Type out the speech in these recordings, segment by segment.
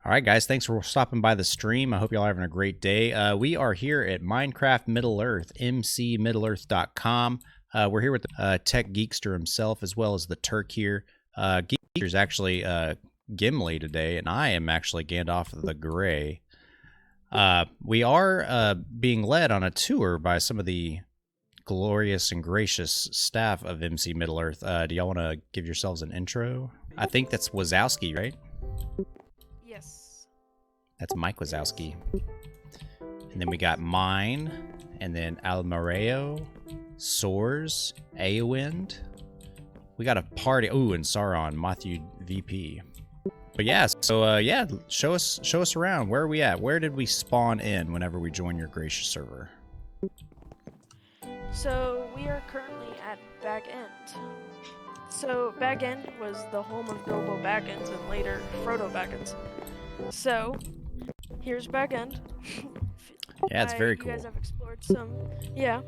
All right, guys, thanks for stopping by the stream. I hope y'all are having a great day. We are here at Minecraft Middle Earth, mcmiddleearth.com. We're here with the tech geekster himself, as well as the Turk here. Geekster's actually Gimli today, and I am actually Gandalf the Grey. We are being led on a tour by some of the glorious and gracious staff of MC Middle Earth. Do y'all want to give yourselves an intro? I think that's Wazowski, right? Yes. That's Mike Wazowski. And then we got Mine, and then Almareo, Soars, Aowind. We got a party. Ooh, and Sauron, Matthew VP. But yeah, so yeah, show us around. Where are we at? Where did we spawn in whenever we join your gracious server? So we are currently at Bag End. So Bag End was the home of Bilbo Baggins and later Frodo Baggins. So here's Bag End. Yeah, it's very cool. You guys have explored some. Yeah.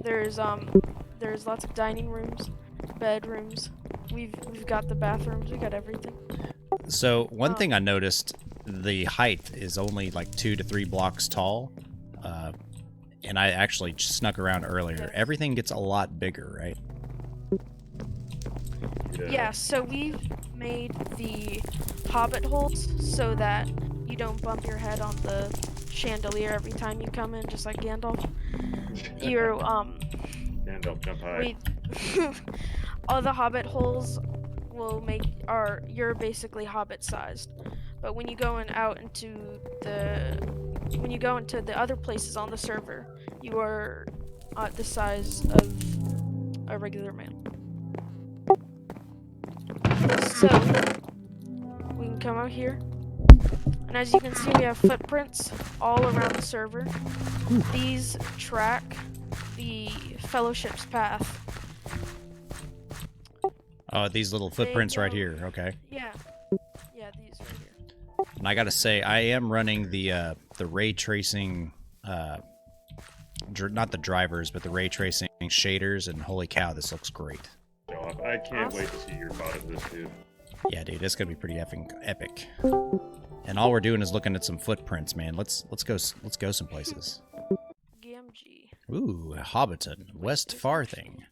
There's lots of dining rooms, bedrooms. We've got the bathrooms. We got everything. So one thing I noticed, the height is only like 2 to 3 blocks tall. And I actually snuck around earlier. Everything gets a lot bigger, right? Yeah, so we've made the hobbit holes so that you don't bump your head on the chandelier every time you come in, just like Gandalf. You're, Gandalf, jump high. all the hobbit holes will make you're basically hobbit sized. But when you go into the other places on the server, you are the size of a regular man. So we can come out here, and as you can see, we have footprints all around the server. These track the Fellowship's path. Oh, these little footprints right here. Okay. Yeah, these right here. And I gotta say, I am running the ray tracing, not the drivers, but the ray tracing shaders, and holy cow, this looks great. I can't wait to see your thought of this, dude. Yeah, dude, it's gonna be pretty effing epic. And all we're doing is looking at some footprints, man. Let's go some places. GMG. Ooh, Hobbiton, West Farthing.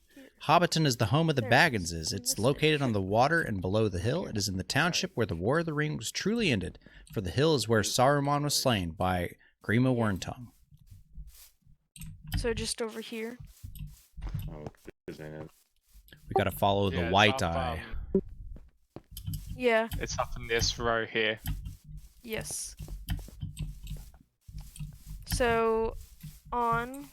Hobbiton is the home of the Bagginses. It's located on the water and below the hill. It is in the township where the War of the Ring was truly ended, for the hill is where Saruman was slain by Grima Wormtongue. So just over here. Oh, this ain't it. We gotta follow the white eye. Yeah. It's up in this row here. Yes. So, on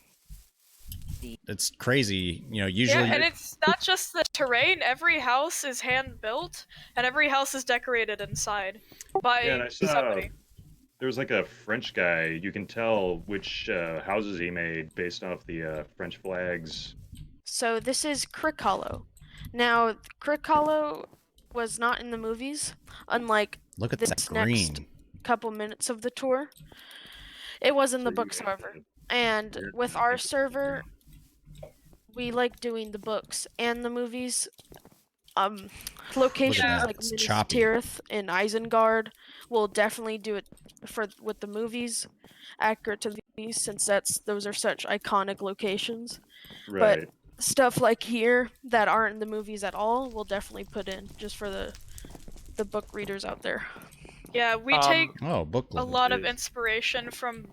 the... It's crazy, you know, usually... Yeah, and it's not just the terrain. Every house is hand-built, and every house is decorated inside by somebody. There's like a French guy. You can tell which houses he made based off the French flags. So this is Crick Hollow. Now, Crick Hollow was not in the movies, unlike Look at this that green. next couple minutes of the tour. It was in the books, however. And with our server, we like doing the books and the movies. Locations like Minas Tirith and Isengard will definitely do it with the movies, accurate to the movies, since those are such iconic locations. Right. But stuff like here that aren't in the movies at all, we'll definitely put in just for the book readers out there. Yeah, we take a Buckland. lot of inspiration from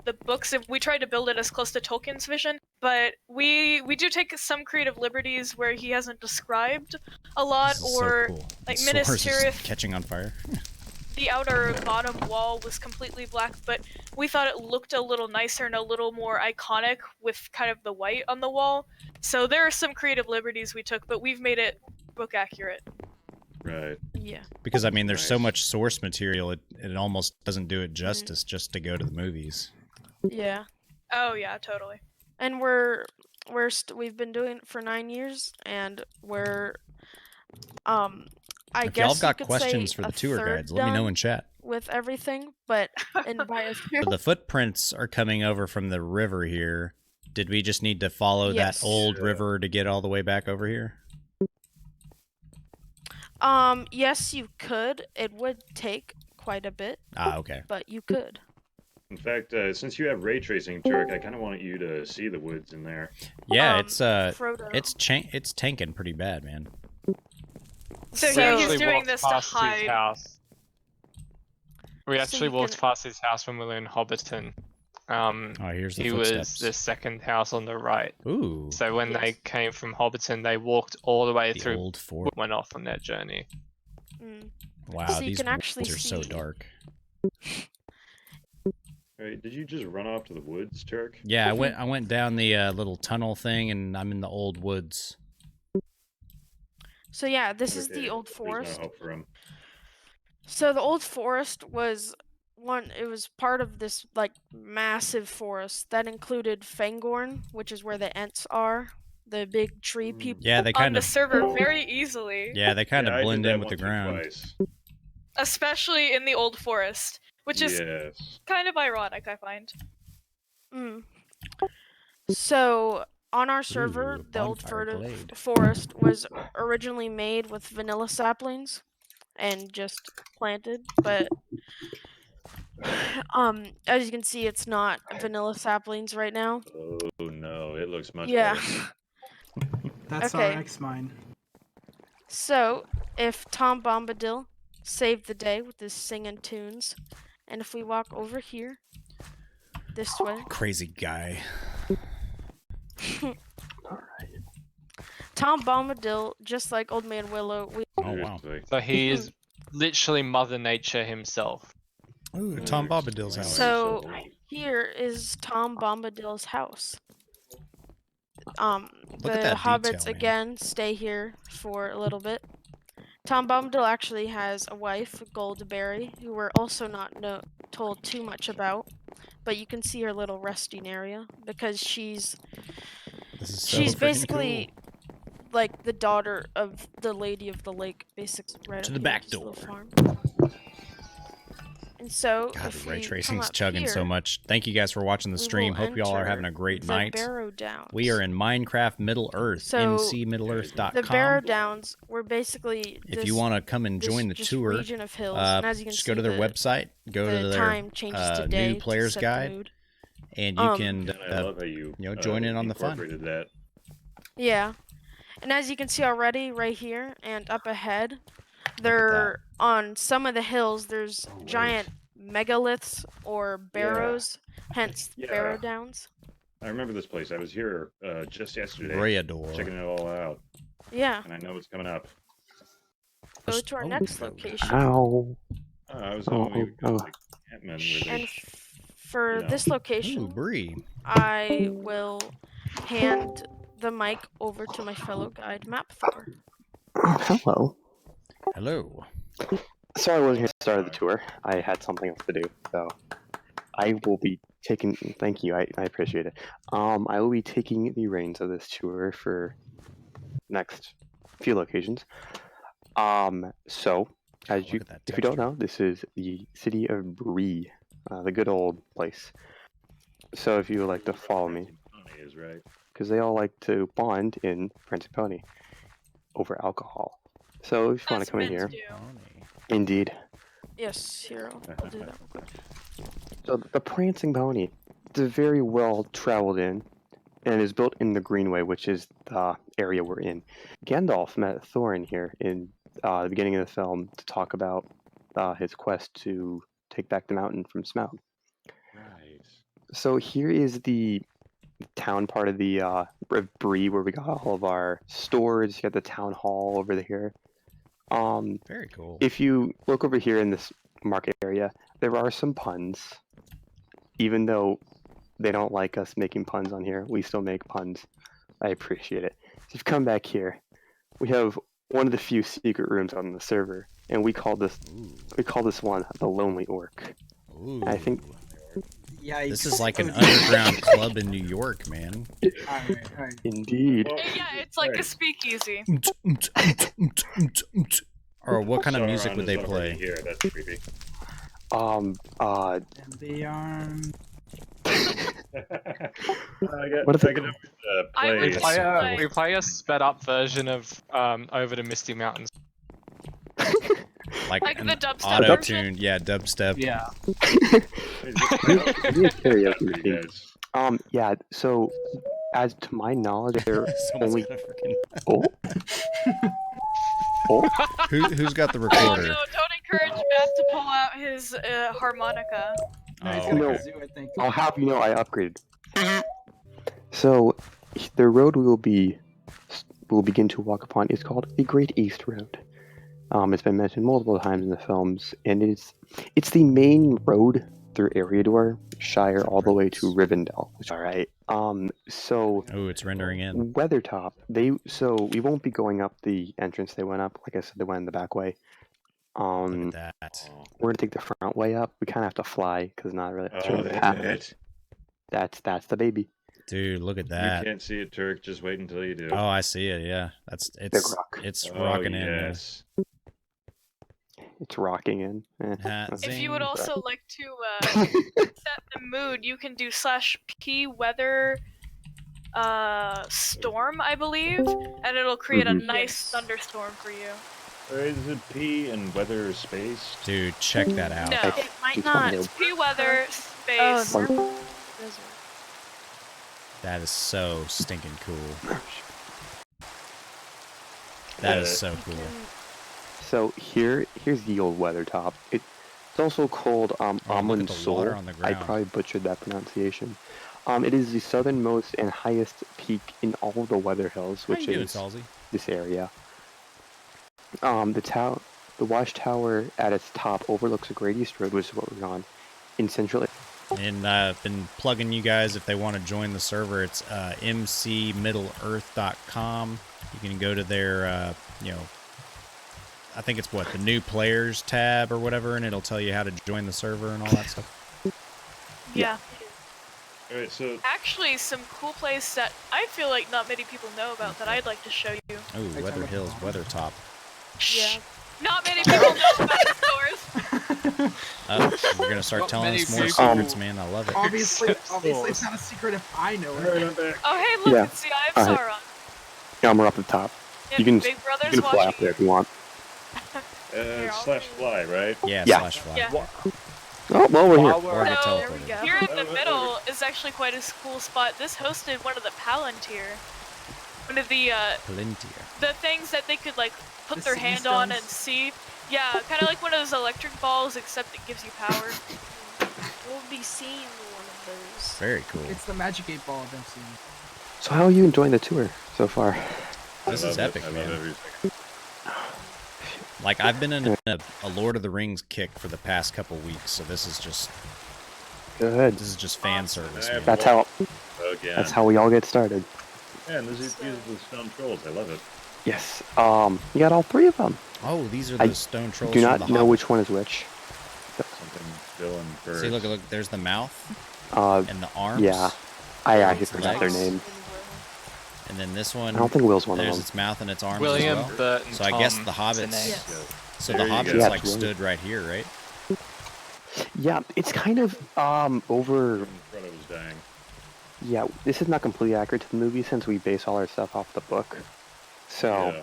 the books. We tried to build it as close to Tolkien's vision, but we do take some creative liberties where he hasn't described a lot, or so cool. like Minas Tirith catching on fire. The outer bottom wall was completely black, but we thought it looked a little nicer and a little more iconic with kind of the white on the wall. So there are some creative liberties we took, but we've made it book accurate. Right. Yeah. Because I mean, there's so much source material, it almost doesn't do it justice just to go to the movies. Yeah. Oh yeah, totally. And we've been doing it for 9 years, and we're I if guess y'all got you could questions say for the a tour third guides, let me know in chat. With everything, but But the footprints are coming over from the river here. Did we just need to follow that old river to get all the way back over here? Yes, you could. It would take quite a bit, Ah, okay. but you could. In fact, since you have ray tracing, Turk, I kind of want you to see the woods in there. Yeah, Frodo. it's tanking pretty bad, man. So So- here We he's actually doing walked this to past his hide. house. We So actually you walked can- past his house when we were in Hobbiton. Oh, here's the He was footsteps. the second house on the right. Ooh, So when they Yes. came from Hobbiton, they walked all the way the through, old fort. went off on their journey. Mm. Wow, So you these can actually woods are so see- dark. Wait, did you just run off to the woods, Turk? Yeah, I went down the little tunnel thing, and I'm in the old woods. So yeah, this is Okay, the old There's forest. no hope for him. So the old forest was it was part of this like massive forest that included Fangorn, which is where the Ents are, the big tree people. Yeah, they On kind the of server very easily. yeah they kind Yeah, of I did blend that in with the once or ground. twice. Especially in the old forest, which is Yes. kind of ironic, I find. Mm. So on our server, Ooh, the old bonfire glade. forest was originally made with vanilla saplings and just planted, but as you can see, it's not vanilla saplings right now. Oh no, it looks much Yeah. better. That's Okay. our X mine. So if Tom Bombadil saved the day with his singing tunes, and if we walk over here, this way, Crazy guy. Tom Bombadil, just like Old Man Willow, Oh wow. Seriously. So he is literally Mother Nature himself. Ooh, Tom That Bombadil's house. explains So- so- here is Tom Bombadil's house. Look at The that hobbits detail, man. again stay here for a little bit. Tom Bombadil actually has a wife, Goldberry, who we're also not told too much about, but you can see her little resting area because she's This is so she's freaking basically like the daughter of the Lady of the Lake, basically. Right To up the here, back this little door. farm. And so, God, if the ray we come tracing's up chugging so here, much. Thank you guys for watching the we stream. will Hope you all are enter having a great the night. Barrow Downs. We are in Minecraft Middle Earth, So, mcmiddleearth.com. the Barrow Downs were basically If you want to come and join the this tour, region of hills, and as you can just see, go to their website, go the to their time changes to day new to players set the guide, mood. and you can And I love how you join in on the fun. incorporated that. Yeah, and as you can see already, right here and up ahead, that. there on some of the hills there's Oh, wait. giant megaliths or barrows, hence Yeah. Barrow Downs. I remember this place. I was here just yesterday, Rayador. checking it all out, Yeah, and I know what's coming up. go to our Oh, next oh, location. Ow. I was Oh, hoping we would oh, go to oh. the campman where And they for you know. this location, Ooh, Bree. I will hand the mic over to my fellow guide, Mapthor. Hello. Hello. Sorry I wasn't here to start the tour. I had something else to do, so I will be taking. Thank you. I appreciate it. I will be taking the reins of this tour for next few locations. So as Look you, at that if you don't texture. know, this is the city of Bree, the good old place. So if you would like to follow me, Pony is right. because they all like to bond in Prince Pony over alcohol. So if you want That's to come in meant here, to do. indeed. Yes, here, I'll do that real quick. So the Prancing Pony is very well traveled in, and is built in the Greenway, which is the area we're in. Gandalf met Thorin here in the beginning of the film to talk about his quest to take back the mountain from Smaug. Right. So here is the town part of the Bree, where we got all of our stores. You got the town hall over here. Very cool. If you look over here in this market area, there are some puns. Even though they don't like us making puns on here, we still make puns. I appreciate it. So if you come back here, we have one of the few secret rooms on the server, and we call this one the Lonely Orc. Ooh. I think Yikes. This is like an Oh, underground club in New York, man. alright. indeed. Well, Yeah, it's like a right. speakeasy. Or what kind of music Sauron would is they already play? Here, that's creepy. And the arm. What if I it- could always, I play. would That's play so a, cool. we play a sped up version of Over the Misty Mountains. Like an the dubstep auto version? tune. Yeah, dubstep. Yeah. Maybe a karaoke You machine. guys. Yeah. So, as to my knowledge, there Someone's only. got a freaking. Oh. Oh. Who's got the Oh recorder? no, don't encourage Matt to pull out his harmonica. No, he's Oh, got a okay. kazoo, I think. I'll have you know I upgraded. So, the road we'll begin to walk upon is called the Great East Road. It's been mentioned multiple times in the films, and it's the main road through Eriador Shire all the way to Rivendell. All right. So Oh, it's rendering in. Weathertop. So we won't be going up the entrance they went up. Like I said, they went in the back way. Look at that. We're gonna take the front way up. We kind of have to fly because not really. it's Oh, really they path. did it. That's the baby. Dude, look at You that. can't see it, Turk. Just wait until you do. Oh, I see it. Yeah, rock. it's Oh, rocking in there. yes. It's rocking in. Ha, If zing. you would also like to set the mood, you can do /p weather storm, I believe, and it'll create a Mhm. nice thunderstorm for you. Or is it P and weather space? Dude, check that out. No, Okay. it might It's not. fine. It's p weather Oh, space. That is so stinking cool. That is so cool. So here's the old Weathertop. It's also called Oh, look Amon at the Sol. water on the I ground. probably butchered that pronunciation. It is the southernmost and highest peak in all of the Weather Hills, How which you doing, is Salzy? this area. The watchtower at its top overlooks the Great East Road, which is what we're on, in central. And I've been plugging you guys if they want to join the server. It's mcmiddleearth.com. You can go to their, I think it's the new players tab or whatever, and it'll tell you how to join the server and all that stuff. Yeah. Alright, so Actually, some cool place that I feel like not many people know about that I'd like to show you. Oh, Weather Hills, Weathertop. Yeah. Not many people know about the stores. You're gonna start Not telling many us more people. secrets, man. I love it. Obviously, Except it's not a secret if I know Alright, it. I'm back. Oh, hey, look, Yeah. it's the Eye of Alright. Sauron. Yeah, we're up the top. If You can- Big You Brother's can fly watching. up there if you want. Slash fly, right? Yeah, Yeah. slash fly. Yeah. Oh, well, we're here. While we're Or get So, teleported. here in the middle is actually quite a cool spot. This hosted one of the Palantir. One of the Palantir. the things that they could like put The their sea hand on stones? and see. Yeah, kind of like one of those electric balls, except it gives you power. We'll be seeing one of those. Very cool. It's the Magic 8 Ball I've been seeing. So how are you enjoying the tour so far? This I is love epic, it. I man. love everything. Like, I've been in a Lord of the Rings kick for the past couple weeks, so this is just Good. fan service, man. That's how Again. that's how we all get started. Yeah, and these are the stone trolls. I love it. Yes. You got all three of them. Oh, these are I the stone trolls. Do from not the know Hobbit. which one is which. Something villain bird. See, look, there's the mouth Uh, and the arms. yeah. I actually Legs. forgot their name. And then this I one, don't think Will's one of there's them. its mouth and its arms William, as well. Bert, and So I guess Tom the is hobbits. name. Yes. So There the you hobbits go. Yeah, like absolutely. stood right here, right? Yeah, it's kind of over. Frodo was dying. Yeah, this is not completely accurate to the movie since we base all our stuff off the book. So, Yeah.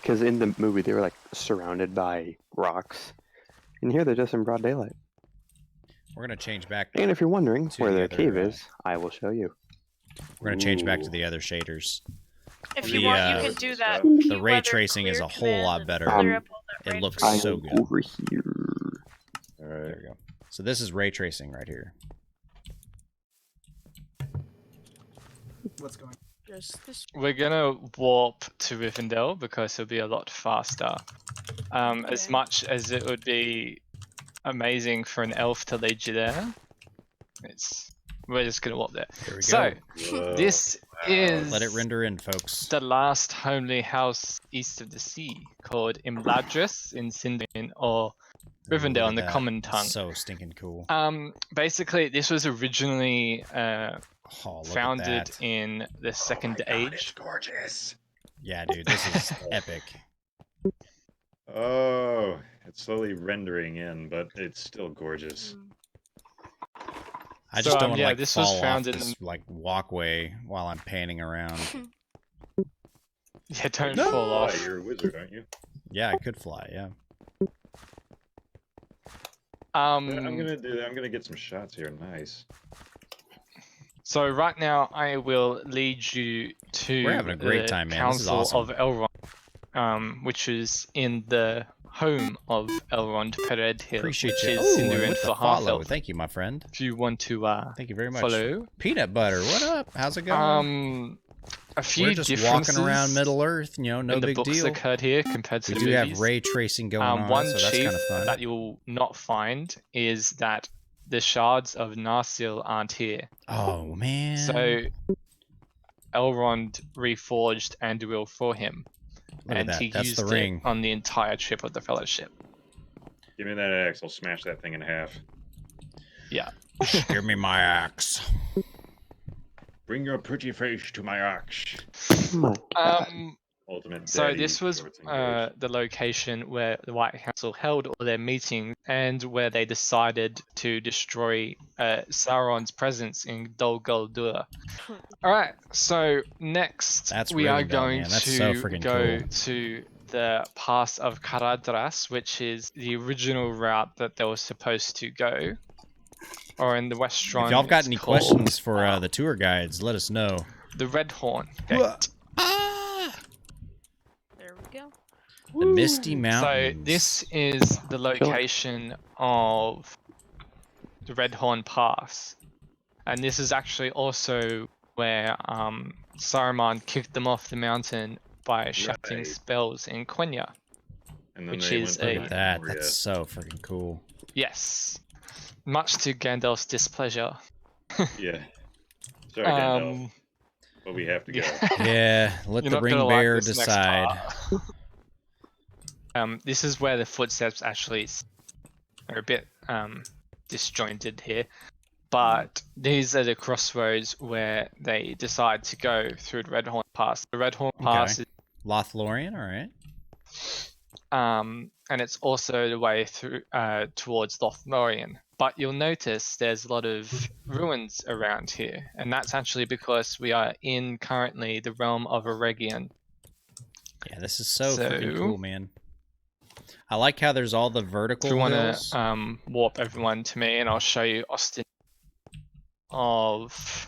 because in the movie they were like surrounded by rocks, and here they're just in broad daylight. We're gonna change back. And if you're wondering To where the their other, cave uh, is, I will show you. We're gonna change back to Ooh. the other shaders. If The, you want, you uh, can do that. The ray P-weather tracing is clear a whole command lot and better. clear up all that It rain looks for I you. so am good. over here. All There right. we go. So this is ray tracing right here. What's going on? Just this. We're gonna warp to Rivendell because it'll be a lot faster. As Okay. much as it would be amazing for an elf to lead you there, we're just gonna warp there. There we So go. Whoa. this is Let it render in, folks. the last homely house east of the sea, called Imladris in Sindarin, or Ooh, Rivendell look in the at that. common tongue. So stinking cool. Basically, this was originally Oh, look founded at that. in the Second Age. gorgeous. Yeah, dude, this is epic. Oh, it's slowly rendering in, but it's still gorgeous. I So, just don't want to yeah, like this was fall off founded this like walkway while I'm panning around. Yeah, don't No, fall off. You're a wizard, aren't you? Yeah, I could fly. Yeah. I'm gonna do that. I'm gonna get some shots here. Nice. So right now I will lead you to We're having a great the time, man. This is Council awesome. of Elrond, which is in the home of Elrond Peredhil, Appreciate which you. is Oh, in the and Rin with for the follow. Half-Elf. Thank you, my friend. If you want to Thank you very much. follow. Peanut butter, what up? How's it going? A few We're just differences walking around Middle Earth, you know, no in the big books deal. occurred here compared to We the do movies. have ray tracing going on, One so that's chief kind of fun. that you'll not find is that the shards of Narsil aren't here. Oh man. So Elrond reforged Anduril for him, Look at and that. he That's used the it ring. on the entire trip of the Fellowship. Give me that axe. I'll smash that thing in half. Yeah. Give me my axe. Bring your pretty face to my axe. My God. Ultimate. So daddy this was shorts and voice. the location where the White Council held all their meetings and where they decided to destroy Sauron's presence in Dol Guldur. All right, so next That's we are Rivendell, going man. That's to so freaking go cool. to the pass of Caradhras, which is the original route that they were supposed to go. Or in the Westron, If y'all got it's any called, questions for the tour guides, let us know. the Red Horn Gate. There we go. The Misty So Mountains. this is the location of the Red Horn Pass, and this is actually also where Saruman kicked them off the mountain by shouting Right. spells in Quenya. And then which they is went Look to at that. Moria. That's so freaking cool. Yes, much to Gandalf's displeasure. Yeah. Sorry, Gandalf, but we have to go. Yeah, let You're the not ring gonna like bearer this next decide. part. This is where the footsteps actually are a bit disjointed here, but these are the crossroads where they decide to go through the Red Horn Pass. The Red Horn Pass is Lothlórien, all right. and it's also the way through towards Lothlórien. But you'll notice there's a lot of ruins around here, and that's actually because we are in currently the realm of Eregion. Yeah, this is so freaking So- cool, man. I like how there's all the vertical If you want hills. to warp everyone to me, and I'll show you Austin of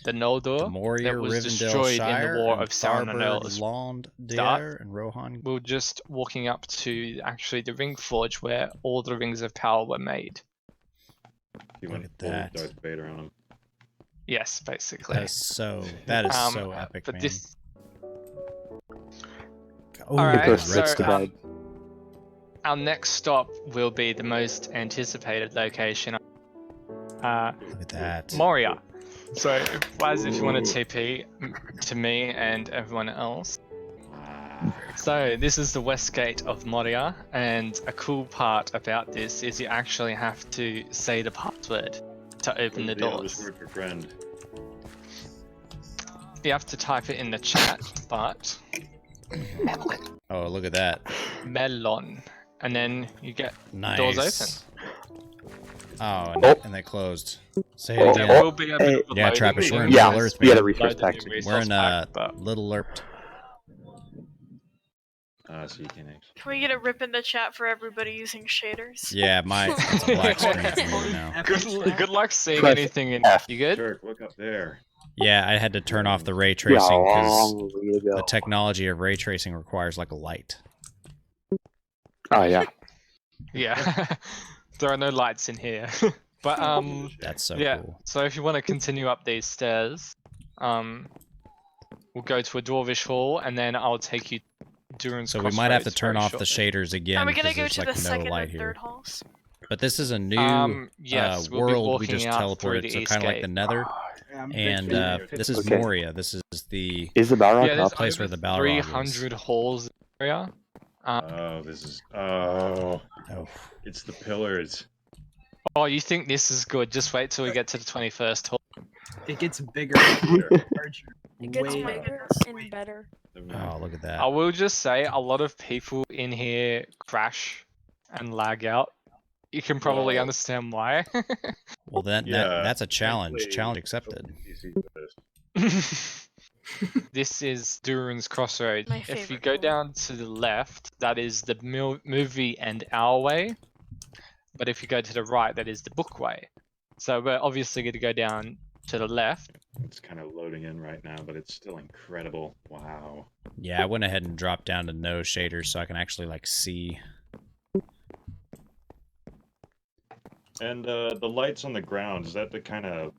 the Noldor Moria, that was Rivendell, destroyed Shire, in the War and of Sauron and Tharbird, Elves. Londare, and Rohan. We're just walking up to actually the Ring Forge where all the rings of power were made. He Look went at full that. Darth Vader on him. Yes, basically. That is so epic, but man. this Oh, Alright, red so, stuff. our next stop will be the most anticipated location. Look at that. Moria. So, Waz, if you want to TP to me and everyone else. So, this is the west gate of Moria, and a cool part about this is you actually have to say the password to open the Elvish doors. word for friend. You have to type it in the chat, but Oh, look at that. melon, and then you get Nice. doors open. Oh, and they closed. Say it There again. will be a bit of a Yeah, loading Trappist, we're in thing. Yeah, Middle Earth, we had a man. resource Load the pack. new We're resource in pack, but Little Lerpt. So you can actually. Can we get a rip in the chat for everybody using shaders? Yeah, it's a black screen for me now. good luck seeing Press anything in. F. You good? Jerk, look up there. Yeah, I had to turn off the ray Yeah, tracing because long way to go. the technology of ray tracing requires like a light. Oh yeah. Yeah. There are no lights in here. But That's so yeah. cool. So if you want to continue up these stairs, we'll go to a dwarvish hall, and then I'll take you during. So we might have to turn off the shaders again Are we gonna because go there's to the like no second light and here. third halls? But this is a new Yes, we'll be world we walking just out through teleported, the so east kind of like gate. the Nether. Yeah, I'm And big fan. this is Okay. Moria. This is the Is the Balrog Yeah, there's up? place over where the Balrog is. 300 halls in the area. Oh, this is. Oh, oh, it's the pillars. Oh, you think this is good? Just wait till we get to the 21st hall. It gets bigger, larger, It gets way bigger better. and better. oh, look at that. I will just say a lot of people in here crash and lag out. You can probably Well- understand why. Well, Yeah, that's a challenge. thankfully, Challenge accepted. PC first. This is Durin's Crossroads. My If you favorite go color. down to the left, that is the movie and our way. But if you go to the right, that is the book way. So we're obviously going to go down to the left. It's kind of loading in right now, but it's still incredible. Wow. Yeah, I went ahead and dropped down to no shaders so I can actually like see. And the lights on the ground, is that the kind of,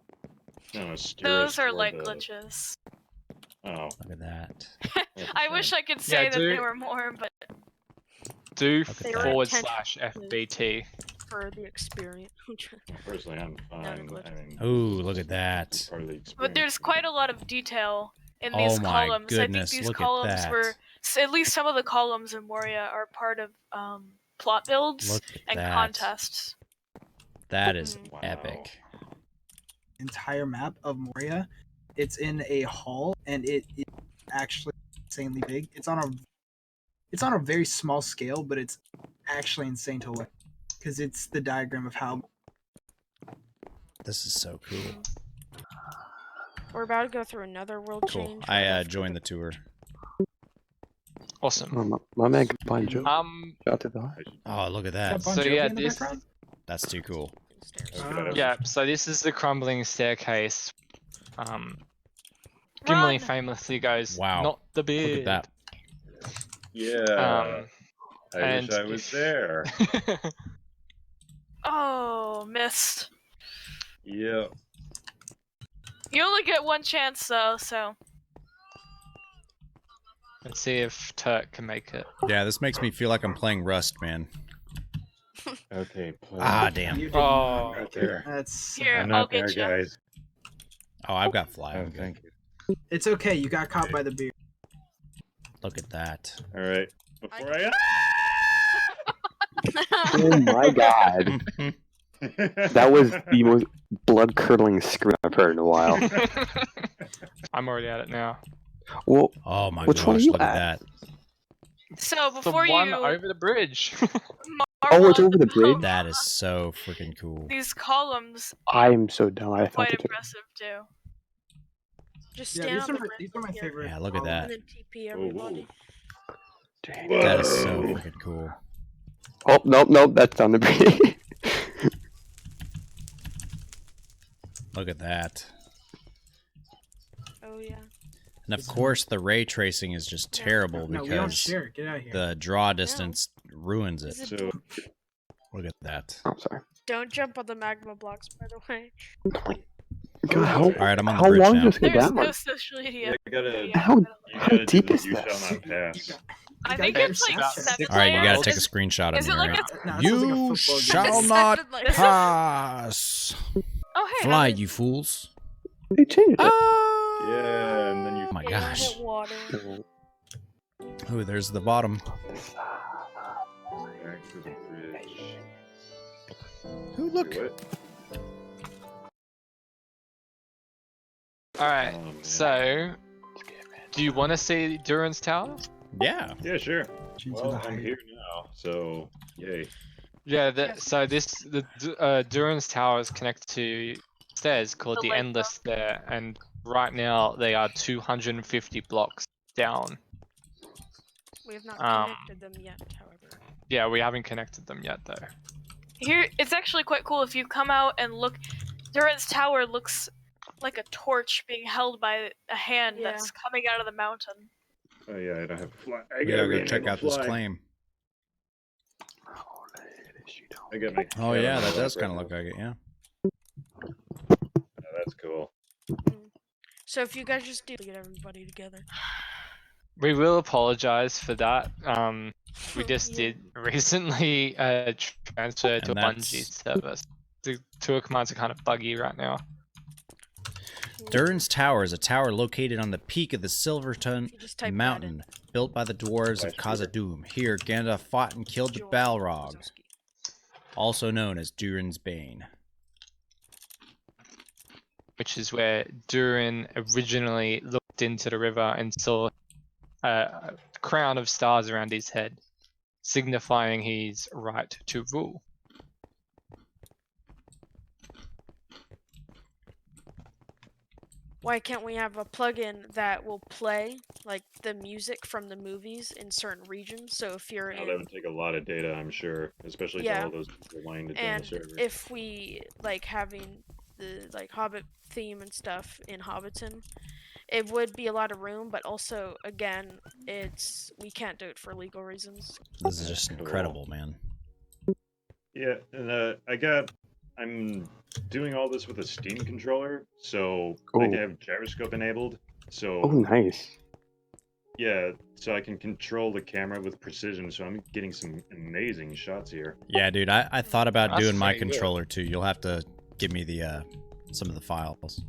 steer us Those are toward like the... glitches. Oh. Look at that. that's a I shame. wish I could say that do- they were more, but Do Look at that. /FBT. For the experience. Personally, I'm fine. glitch. I mean, Ooh, this look is at that. part of the experience but there's for quite me. a lot of detail in Oh these my columns. goodness, I think these look at columns that. were at least some of the columns in Moria are part of plot builds Look at and that. contests. That is Wow. epic. Entire map of Moria. It's in a hall, and it is actually insanely big. It's on a very small scale, but it's actually insane to look because it's the diagram of how. This is so cool. We're about to go through another world Cool. change. I right after joined the tour. Awesome. My man can find you. Shout to the I should- Oh, look at Is that that. Bon So, Jovi yeah, in the this- background? That's too cool. the stairs. Okay. Yeah, so this is the crumbling staircase. Gimli Run! famously goes, Wow. not the Look beard. at that. Yeah. I and wish I was if- there. Oh, missed. Yeah. You only get one chance though, so Let's see if Turk can make it. Yeah, this makes me feel like I'm playing Rust, man. Okay. Ah, damn. You did Oh, not. Not there. That's Here. I'm I'll not there, get ya. guys. Oh, I've got fly. Oh, I'm good. thank you. it's okay. You got caught by the beard. Look at that. All right. Before I... Oh my god. That was the most blood-curdling scream I've heard in a while. I'm already at it now. Well, Oh my Which one are gosh, you look at? at that. So The before one you over the bridge. oh, it's over the bridge? That is so freaking cool. These columns I'm so dumb. I thought quite they took... impressive too. Just Yeah, stand these on are the my, bridge these are my here, favorite. Yeah, look at that. and then TP everybody. That is so Whoa. freaking cool. Oh, nope, that's on the bridge. Look at that. Oh yeah. And of course, the ray tracing is just terrible No, we don't because share. Get out of here. the draw distance ruins it. Is it- So, Look at that. I'm sorry. Don't jump on the magma blocks, by the way. God, how, All right, I'm on the how bridge long now. does it go There's down? no social media. I gotta, Yeah. How- you how gotta deep do is the you this? shall not pass. I You think gotta it's get like yourself- 7 All right, you gotta layers. take a screenshot of Is me it like right a No, it sounds like a You football game. shall It not sounded like- pass. Oh hey, Fly, I'm- you fools. They changed it. Yeah, and then you... Oh my Yeah, gosh. hit water. Ooh, there's the bottom. Back to the bridge. Ooh, look. Do it. Alright, Oh, man. so do you want to see Durin's Tower? Yeah. Yeah, sure. Into Well, the I'm height. here now, so yay. Yeah, so Durin's Tower is connected to stairs called The the lake Endless Stair, and right now they are 250 blocks down. We have not Um, connected them yet, however. Yeah, we haven't connected them yet though. Here, it's actually quite cool if you come out and look. Durant's Tower looks like a torch being held by a hand Yeah. that's coming out of the mountain. Oh yeah, I don't have fly. I We gotta go check re-enable out this fly. claim. I got my Oh cat yeah, on my that does lap kind of right look like it, yeah. now. Oh, that's cool. So if you guys just do get everybody together. We will apologize for that. We just Yeah. did recently transfer to And a Bungie that's- service. The tour commands are kind of buggy right now. Durin's Tower is a tower located on the peak of the Silverton You just type that in. Mountain, built by the dwarves of Flash Khazad-dûm. Here, Gandalf fought and killed the Joel Balrog, Wazowski. also known as Durin's Bane. Which is where Durin originally looked into the river and saw a crown of stars around his head, signifying his right to rule. why can't we have a plugin that will play like the music from the movies in certain regions? So if you're Now, that in would take a lot of data, I'm sure, especially to Yeah. all those people wanting to join the and server. if we like having the like Hobbit theme and stuff in Hobbiton, it would be a lot of room, but also again, we can't do it for legal reasons. This is just Cool. incredible, man. Yeah, and I'm doing all this with a Steam controller, so I Cool. have gyroscope enabled. So Oh, nice. yeah, so I can control the camera with precision. So I'm getting some amazing shots here. Yeah, dude, I thought about That's doing my pretty good. controller too. You'll have to give me the some of the files.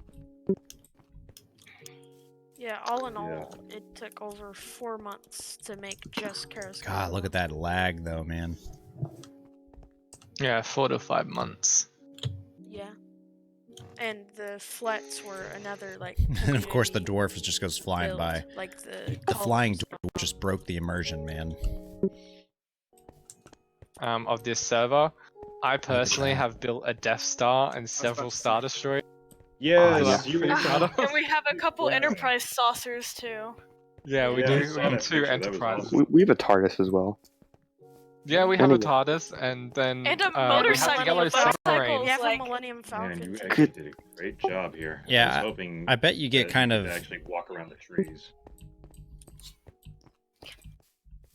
Yeah, all in Yeah. all, it took over 4 months to make just Karasco. God, look at that lag though, man. Yeah, 4 to 5 months. Yeah. And the flats were another like. And of course, the community dwarf just goes flying build, by. Like the The flying columns. dwarf just broke the immersion, man. Of this server. I personally that. have built a Death Star and several about to Star say. Destroyers. Yes, yeah. you Pretty proud of. And we have a couple Yeah. Enterprise saucers too. Yeah, we Yeah, I do. saw We have that 2 picture, that was Enterprises. awesome. We have a TARDIS as well. Yeah, we have a Anyway. TARDIS, and then And a we have motorcycle. a yellow motorcycle. submarine. We have like- a Millennium Man, Falcon. you too. actually did a great job here. Yeah, I was hoping I bet you get that kind you of. could actually walk around the trees.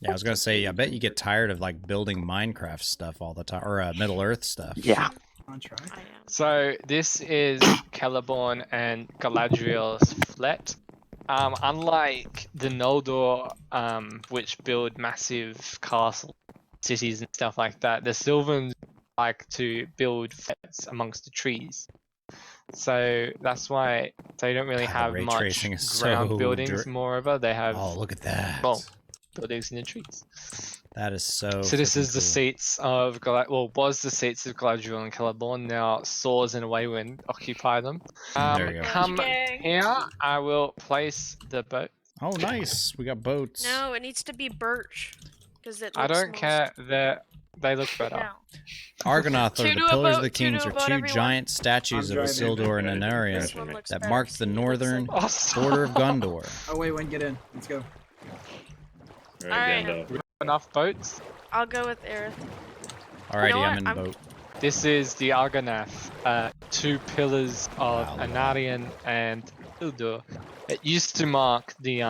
Yeah, I was gonna say, I bet you get tired of like building Minecraft stuff all the time, or Middle Earth stuff. Yeah. On track. I am. So this is Celeborn and Galadriel's fleet. Unlike the Noldor, which build massive castles, cities, and stuff like that, the Sylvans like to build flats amongst the trees. So that's why they don't really God, the have ray much tracing is ground so buildings. Moreover, they have Oh, look at that. well, buildings in the trees. That is so. So this freaking is the cool. seats of was the seats of Galadriel and Celeborn. Now Swords and Waywin occupy them. There you go. Come Yay. here. I will place the boat. Oh, nice. We got boats. No, it needs to be birch. Because it. I looks don't most- care. They look better. No. Argonath Two or the to a Pillars of boat, the two to Kings a are boat, 2 everyone. giant statues I'm of driving. Isildur and Yeah, Anarion This one looks that better. marks the It looks northern like- Oh, stop. border of Gondor. Oh wait, when get in. Let's go. All Alright. Gandalf. Enough boats. I'll go with Aerith. Alrighty, what? I'm in the I'm- boat. This is the Argonath, 2 pillars of Wow. Anarion and Isildur. It used to mark the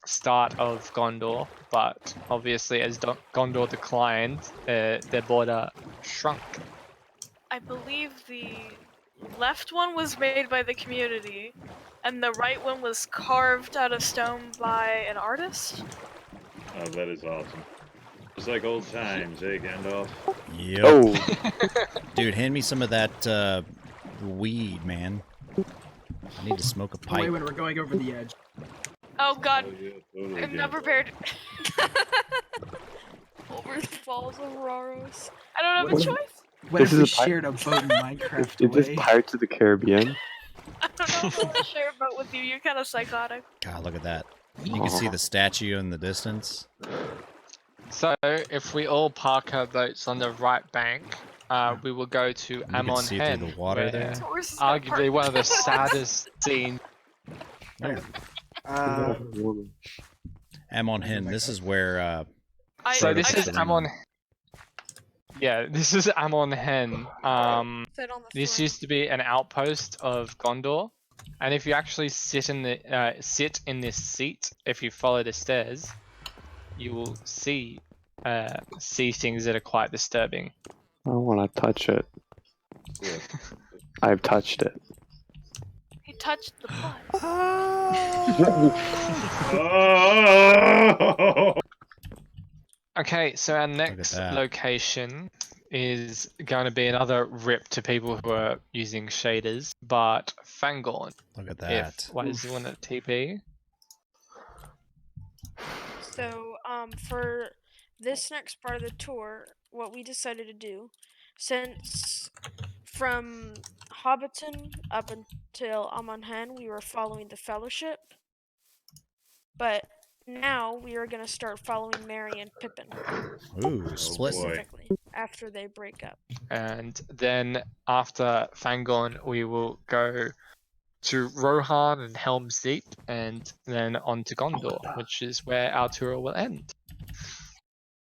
start of Gondor, but obviously as Gondor declined, their border shrunk. I believe the left one was made by the community, and the right one was carved out of stone by an artist. Oh, that is awesome. Just like old times, eh, Gandalf? Yep. Oh, Dude, hand me some of that weed, man. I need to smoke a Oh, wait, pipe. when we're going over the edge. Oh god, Oh, yeah, totally I'm not Gandalf. prepared. Over the falls of Raros. I don't have a What- choice. What This if we is a pi- shared a boat in Minecraft is this away? Pirates of the Caribbean? I don't know if I want to share a boat with you. You're kind of psychotic. God, look at that. You can see the statue in the distance. So if we all park our boats on the right bank, we will go to You can Amon see Hen, through the water where there. Horse is gonna arguably park. one of the saddest scenes. Amon Hen. This is where. So I this is got- Amon. Yeah, this is Amon Hen. Sit on the This throne. used to be an outpost of Gondor, and if you actually sit in this seat, if you follow the stairs, you will see things that are quite disturbing. I don't want to touch it. Yeah. I've touched it. He touched the butt. Oh! Okay, so our at next that. location is going to be another rip to people who are using shaders, but Fangorn. Look at If that. what is the one at TP? So, for this next part of the tour, what we decided to do, since from Hobbiton up until Amon Hen, we were following the Fellowship, but now we are going to start following Merry and Pippin Ooh, split. boy. specifically after they break up. And then after Fangorn, we will go to Rohan and Helm's Deep, and then on to Gondor, which is where our tour will end.